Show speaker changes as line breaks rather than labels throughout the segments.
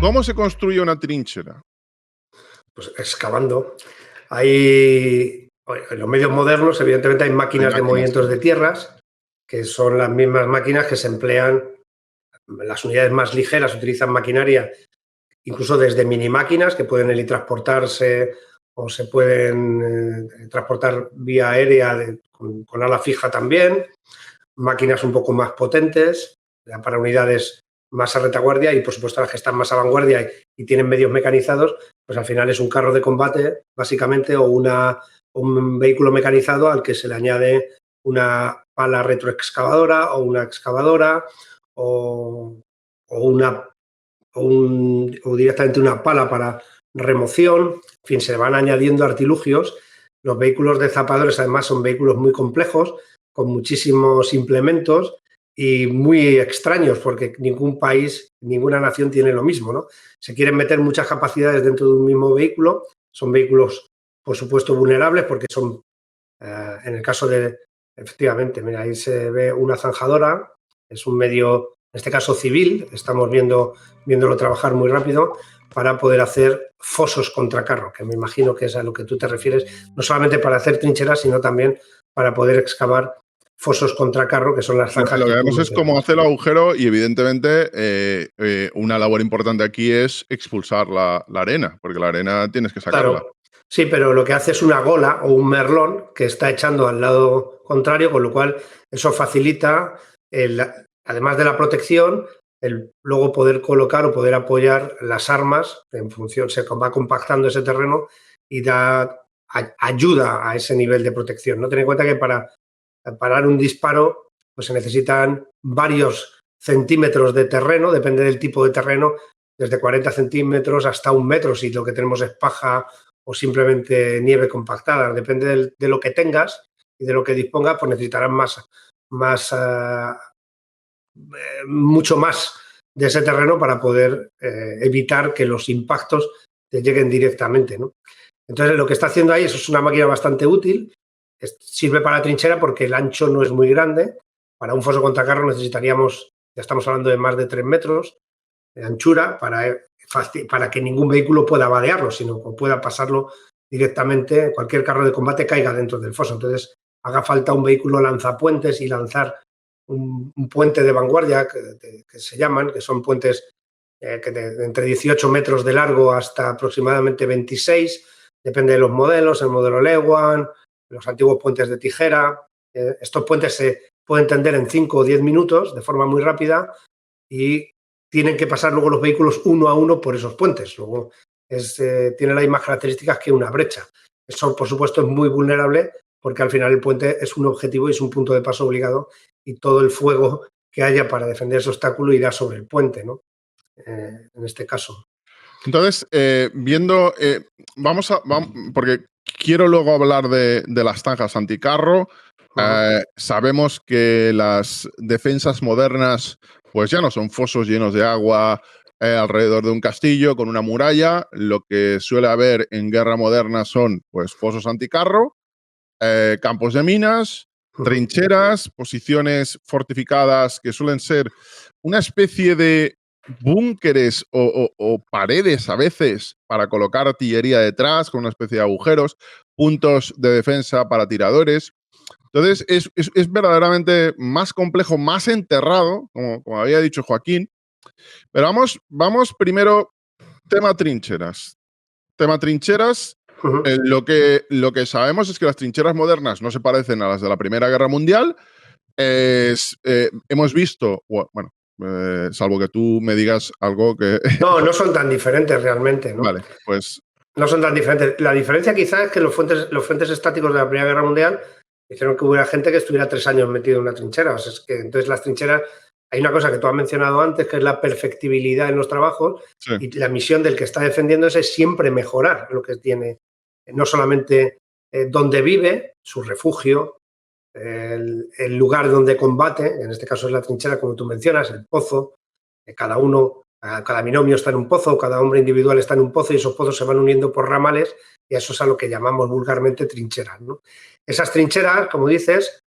¿Cómo se construye una trinchera?
Pues excavando. En los medios modernos, evidentemente, hay máquinas de movimientos de tierras, que son las mismas máquinas que se emplean. Las unidades más ligeras utilizan maquinaria, incluso desde mini máquinas que pueden helitransportarse o se pueden transportar vía aérea con ala fija también. Máquinas un poco más potentes para unidades más a retaguardia y, por supuesto, las que están más a vanguardia y tienen medios mecanizados, pues al final es un carro de combate, básicamente, o un vehículo mecanizado al que se le añade una pala retroexcavadora o una excavadora o directamente una pala para remoción. En fin, se van añadiendo artilugios. Los vehículos de zapadores, además, son vehículos muy complejos, con muchísimos implementos y muy extraños, porque ningún país, ninguna nación tiene lo mismo, ¿no? Se quieren meter muchas capacidades dentro de un mismo vehículo. Son vehículos, por supuesto, vulnerables, porque son, en el caso de, efectivamente, mira, ahí se ve una zanjadora, es un medio, en este caso civil, estamos viéndolo trabajar muy rápido para poder hacer fosos contra carro, que me imagino que es a lo que tú te refieres, no solamente para hacer trincheras, sino también para poder excavar fosos contra carro, que son las zanjas.
Lo que vemos es cómo hacer el agujero y, evidentemente, una labor importante aquí es expulsar la arena, porque la arena tienes que sacarla.
Claro. Sí, pero lo que hace es una gola o un merlón que está echando al lado contrario, con lo cual eso facilita, además de la protección, el luego poder colocar o poder apoyar las armas en función, se va compactando ese terreno y ayuda a ese nivel de protección, ¿no? Ten en cuenta que para parar un disparo pues se necesitan varios centímetros de terreno, depende del tipo de terreno, desde 40 centímetros hasta 1 metro, si lo que tenemos es paja o simplemente nieve compactada. Depende de lo que tengas y de lo que dispongas, pues necesitarás mucho más de ese terreno para poder evitar que los impactos te lleguen directamente, ¿no? Entonces, lo que está haciendo ahí, eso es una máquina bastante útil, sirve para la trinchera porque el ancho no es muy grande. Para un foso contra carro necesitaríamos, ya estamos hablando de más de 3 metros de anchura para que ningún vehículo pueda vadearlo, sino que pueda pasarlo directamente, cualquier carro de combate caiga dentro del foso. Entonces, haga falta un vehículo lanzapuentes y lanzar un puente de vanguardia que se llaman, que son puentes de entre 18 metros de largo hasta aproximadamente 26, depende de los modelos, el modelo Leguan, los antiguos puentes de tijera. Estos puentes se pueden tender en 5 o 10 minutos de forma muy rápida y tienen que pasar luego los vehículos uno a uno por esos puentes. Luego tiene las mismas características que una brecha. Eso, por supuesto, es muy vulnerable porque al final el puente es un objetivo y es un punto de paso obligado y todo el fuego que haya para defender ese obstáculo irá sobre el puente, ¿no? En este caso.
Entonces, porque quiero luego hablar de las zanjas anticarro. Sabemos que las defensas modernas pues ya no son fosos llenos de agua alrededor de un castillo con una muralla. Lo que suele haber en guerra moderna son pues fosos anticarro, campos de minas, trincheras, posiciones fortificadas que suelen ser una especie de búnkeres o paredes a veces para colocar artillería detrás, con una especie de agujeros, puntos de defensa para tiradores. Entonces, es verdaderamente más complejo, más enterrado, como había dicho Joaquín. Pero vamos primero, tema trincheras. Tema trincheras, lo que sabemos es que las trincheras modernas no se parecen a las de la Primera Guerra Mundial. Hemos visto, bueno, salvo que tú me digas algo que...
No son tan diferentes realmente, ¿no?
Vale, pues...
No son tan diferentes. La diferencia quizás es que los frentes estáticos de la Primera Guerra Mundial hicieron que hubiera gente que estuviera 3 años metido en una trinchera. O sea, es que entonces las trincheras, hay una cosa que tú has mencionado antes, que es la perfectibilidad en los trabajos, sí. Y la misión del que está defendiendo es siempre mejorar lo que tiene, no solamente donde vive, su refugio, el lugar donde combate, en este caso es la trinchera, como tú mencionas, el pozo, cada binomio está en un pozo, cada hombre individual está en un pozo y esos pozos se van uniendo por ramales y eso es a lo que llamamos vulgarmente trincheras, ¿no? Esas trincheras, como dices,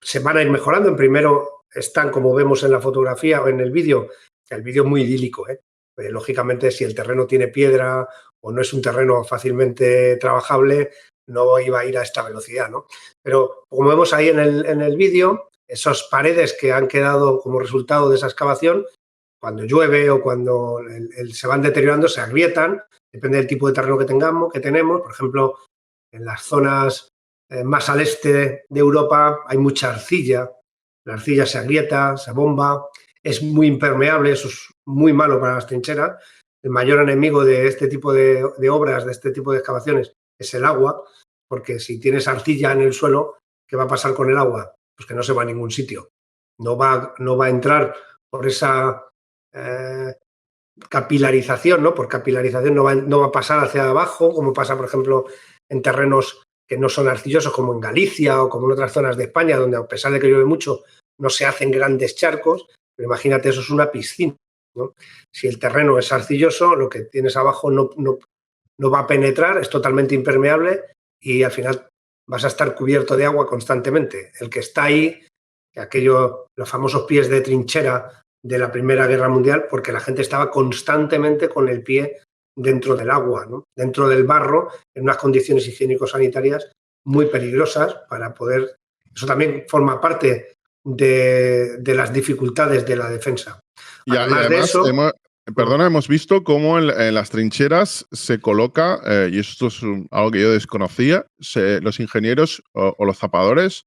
se van a ir mejorando. En primero están, como vemos en la fotografía o en el vídeo es muy idílico, Lógicamente, si el terreno tiene piedra o no es un terreno fácilmente trabajable, no iba a ir a esta velocidad, ¿no? Pero como vemos ahí en el vídeo, esas paredes que han quedado como resultado de esa excavación, cuando llueve o cuando se van deteriorando, se agrietan, depende del tipo de terreno que tenemos. Por ejemplo, en las zonas más al este de Europa hay mucha arcilla, la arcilla se agrieta, se bomba, es muy impermeable, eso es muy malo para las trincheras. El mayor enemigo de este tipo de obras, de este tipo de excavaciones, es el agua, porque si tienes arcilla en el suelo, ¿qué va a pasar con el agua? Pues que no se va a ningún sitio. No va a entrar por esa capilarización, ¿no? Por capilarización no va a pasar hacia abajo, como pasa, por ejemplo, en terrenos que no son arcillosos, como en Galicia o como en otras zonas de España, donde a pesar de que llueve mucho, no se hacen grandes charcos. Pero imagínate, eso es una piscina, ¿no? Si el terreno es arcilloso, lo que tienes abajo no va a penetrar, es totalmente impermeable y al final vas a estar cubierto de agua constantemente. El que está ahí, los famosos pies de trinchera de la Primera Guerra Mundial, porque la gente estaba constantemente con el pie dentro del agua, ¿no? Dentro del barro, en unas condiciones higiénico-sanitarias muy peligrosas para poder... Eso también forma parte de las dificultades de la defensa.
Y además, hemos visto cómo en las trincheras se coloca, y esto es algo que yo desconocía, los ingenieros o los zapadores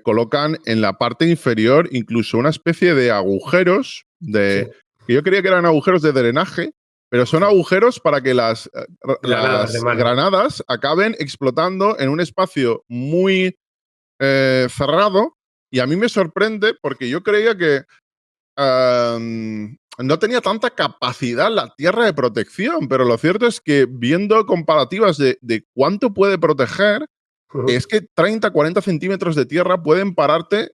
colocan en la parte inferior incluso una especie de agujeros, que yo creía que eran agujeros de drenaje, pero son agujeros para que las granadas acaben explotando en un espacio muy cerrado. Y a mí me sorprende porque yo creía que no tenía tanta capacidad la tierra de protección, pero lo cierto es que viendo comparativas de cuánto puede proteger, es que 30, 40 centímetros de tierra pueden pararte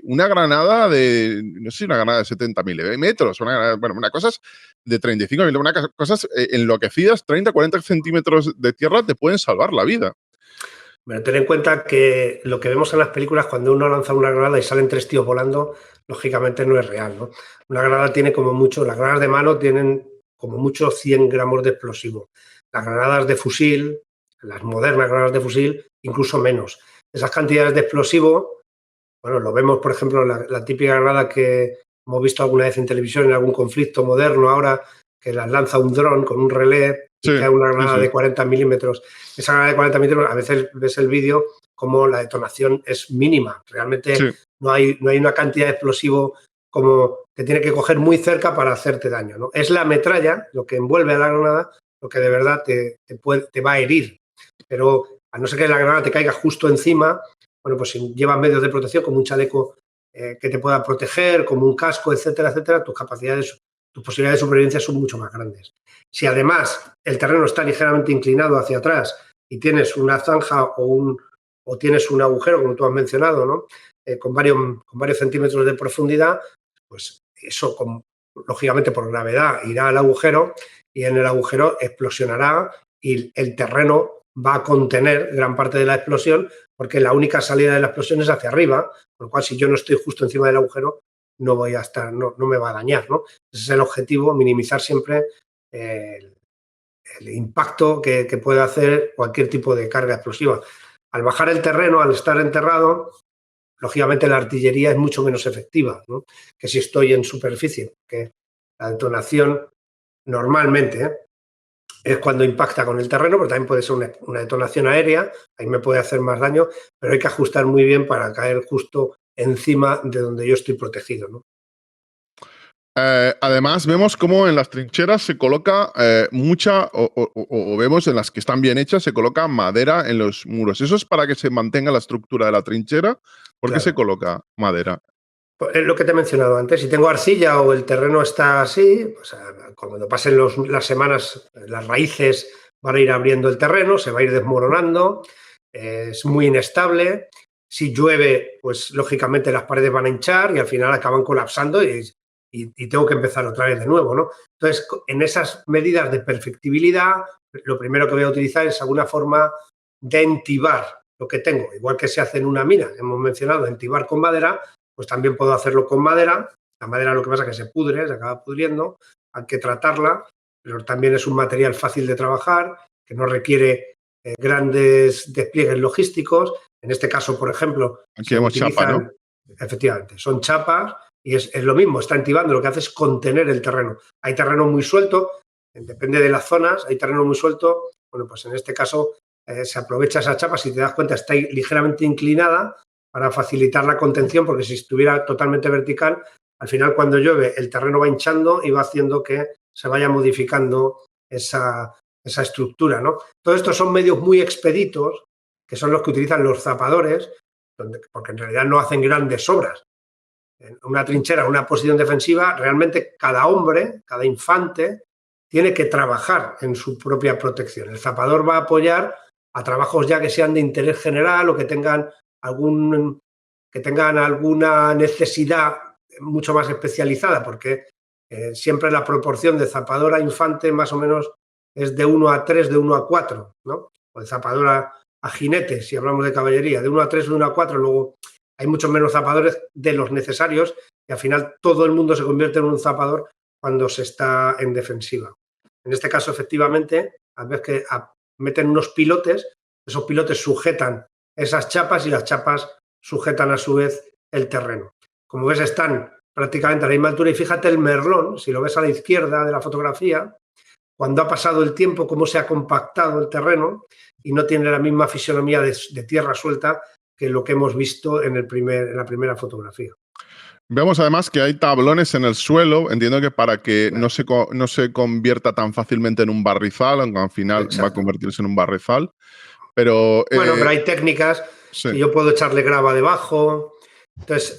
una granada no sé, una granada de 70 milímetros, una cosas de 35 milímetros, unas cosas enloquecidas, 30, 40 centímetros de tierra te pueden salvar la vida.
Bueno, ten en cuenta que lo que vemos en las películas, cuando uno lanza una granada y salen 3 tíos volando, lógicamente no es real, ¿no? Una granada tiene las granadas de mano tienen como mucho 100 gramos de explosivo. Las granadas de fusil, las modernas granadas de fusil, incluso menos. Esas cantidades de explosivo, bueno, lo vemos, por ejemplo, la típica granada que hemos visto alguna vez en televisión en algún conflicto moderno ahora, que las lanza un dron con un relé y cae una granada de 40 milímetros. Esa granada de 40 milímetros, a veces ves el vídeo como la detonación es mínima. Realmente no hay una cantidad de explosivo como que tiene que coger muy cerca para hacerte daño, ¿no? Es la metralla, lo que envuelve a la granada, lo que de verdad te va a herir. Pero a no ser que la granada te caiga justo encima, bueno, pues si llevas medios de protección como un chaleco que te pueda proteger, como un casco, etcétera, etcétera, tus posibilidades de supervivencia son mucho más grandes. Si además el terreno está ligeramente inclinado hacia atrás y tienes una zanja o tienes un agujero, como tú has mencionado, ¿no? Con varios centímetros de profundidad, pues eso, lógicamente por gravedad, irá al agujero y en el agujero explosionará y el terreno va a contener gran parte de la explosión porque la única salida de la explosión es hacia arriba, por lo cual si yo no estoy justo encima del agujero, no me va a dañar, ¿no? Ese es el objetivo, minimizar siempre el impacto que puede hacer cualquier tipo de carga explosiva. Al bajar el terreno, al estar enterrado, lógicamente la artillería es mucho menos efectiva, ¿no? Que si estoy en superficie, que la detonación normalmente es cuando impacta con el terreno, pero también puede ser una detonación aérea, ahí me puede hacer más daño, pero hay que ajustar muy bien para caer justo encima de donde yo estoy protegido, ¿no?
Además, vemos cómo en las trincheras se coloca mucha, o vemos en las que están bien hechas, se coloca madera en los muros. ¿Eso es para que se mantenga la estructura de la trinchera? ¿Por qué se coloca madera?
Es lo que te he mencionado antes. Si tengo arcilla o el terreno está así, pues, cuando pasen las semanas, las raíces van a ir abriendo el terreno, se va a ir desmoronando, es muy inestable. Si llueve, pues lógicamente las paredes van a hinchar y al final acaban colapsando y tengo que empezar otra vez de nuevo, ¿no? Entonces, en esas medidas de perfectibilidad, lo primero que voy a utilizar es alguna forma de entibar lo que tengo. Igual que se hace en una mina, hemos mencionado entibar con madera, pues también puedo hacerlo con madera. La madera lo que pasa es que se pudre, se acaba pudriendo. hay que tratarla, pero también es un material fácil de trabajar, que no requiere grandes despliegues logísticos. En este caso, por ejemplo,
aquí vemos chapa, ¿no?
Efectivamente, son chapas y es lo mismo, está entibando, lo que hace es contener el terreno. Hay terreno muy suelto, depende de las zonas, hay terreno muy suelto, bueno, pues en este caso se aprovecha esa chapa, si te das cuenta está ligeramente inclinada para facilitar la contención, porque si estuviera totalmente vertical, al final cuando llueve el terreno va hinchando y va haciendo que se vaya modificando esa estructura, ¿no? Todo esto son medios muy expeditos, que son los que utilizan los zapadores, porque en realidad no hacen grandes obras. En una trinchera, una posición defensiva, realmente cada hombre, cada infante, tiene que trabajar en su propia protección. El zapador va a apoyar a trabajos ya que sean de interés general o que tengan alguna necesidad mucho más especializada, porque siempre la proporción de zapador a infante más o menos es de 1 a 3, de 1 a 4, ¿no? O de zapador a jinete, si hablamos de caballería, de 1 a 3, de 1 a 4, luego hay muchos menos zapadores de los necesarios y al final todo el mundo se convierte en un zapador cuando se está en defensiva. En este caso, efectivamente, a veces que meten unos pilotes, esos pilotes sujetan esas chapas y las chapas sujetan a su vez el terreno. Como ves, están prácticamente a la misma altura y fíjate el merlón, si lo ves a la izquierda de la fotografía, cuando ha pasado el tiempo, cómo se ha compactado el terreno y no tiene la misma fisonomía de tierra suelta que lo que hemos visto en la primera fotografía.
Vemos además que hay tablones en el suelo, entiendo que para que no se convierta tan fácilmente en un barrizal, aunque al final va a convertirse en un barrizal. Pero,
bueno, pero hay técnicas, sí. Que yo puedo echarle grava debajo, entonces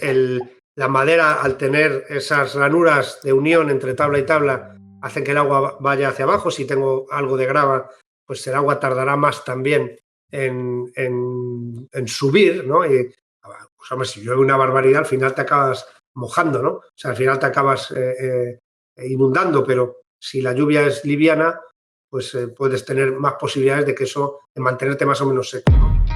la madera al tener esas ranuras de unión entre tabla y tabla hacen que el agua vaya hacia abajo. Si tengo algo de grava, pues el agua tardará más también en subir, ¿no? Y, pues, hombre, si llueve una barbaridad, al final te acabas mojando, ¿no? O sea, al final te acabas inundando, pero si la lluvia es liviana, pues puedes tener más posibilidades de mantenerte más o menos seco, ¿no?